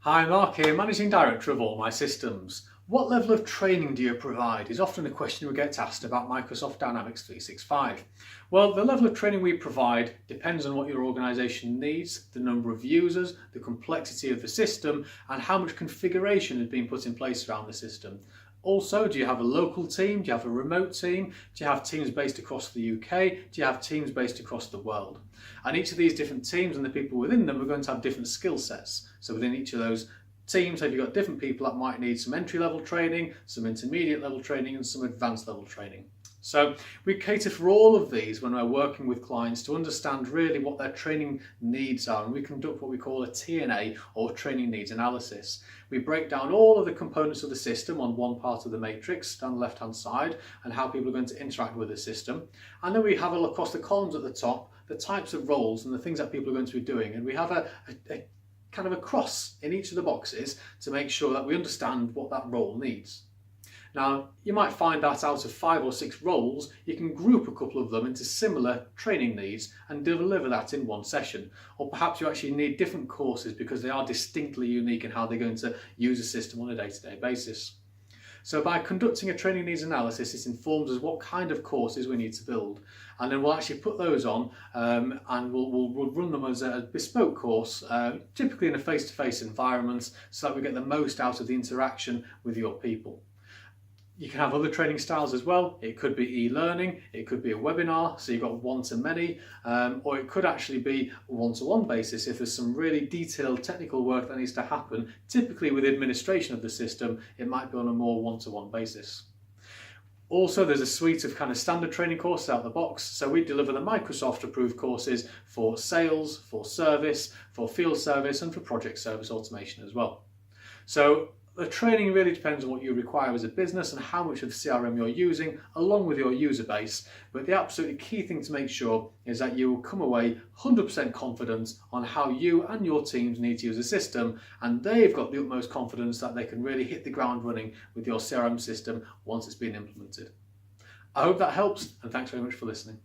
Hi, Mark here, Managing Director of All My Systems. What level of training do you provide is often a question we get asked about Microsoft Dynamics 365. Well, the level of training we provide depends on what your organisation needs, the number of users, the complexity of the system, and how much configuration has been put in place around the system. Also, do you have a local team? Do you have a remote team? Do you have teams based across the UK? Do you have teams based across the world? And each of these different teams and the people within them are going to have different skill sets. So within each of those teams, have you got different people that might need some entry level training, some intermediate level training, and some advanced level training. So we cater for all of these when we're working with clients to understand really what their training needs are, and we conduct what we call a TNA, or training needs analysis. We break down all of the components of the system on one part of the matrix down the left hand side and how people are going to interact with the system, and then we have a look across the columns at the top, the types of roles and the things that people are going to be doing, and we have a kind of a cross in each of the boxes to make sure that we understand what that role needs. Now, you might find that out of 5 or 6 roles, you can group a couple of them into similar training needs and deliver that in one session. Or perhaps you actually need different courses because they are distinctly unique in how they're going to use a system on a day-to-day basis. So by conducting a training needs analysis, it informs us what kind of courses we need to build. And then we'll actually put those on and we'll run them as a bespoke course, typically in a face-to-face environment, so that we get the most out of the interaction with your people. You can have other training styles as well. It could be e-learning, it could be a webinar, so you've got one-to-many, or it could actually be a one-to-one basis if there's some really detailed technical work that needs to happen. Typically with administration of the system, it might be on a more one-to-one basis. Also, there's a suite of kind of standard training courses out the box. So we deliver the Microsoft approved courses for sales, for service, for field service, and for project service automation as well. So the training really depends on what you require as a business and how much of the CRM you're using, along with your user base. But the absolutely key thing to make sure is that you will come away 100% confident on how you and your teams need to use a system, and they've got the utmost confidence that they can really hit the ground running with your CRM system once it's been implemented. I hope that helps, and thanks very much for listening.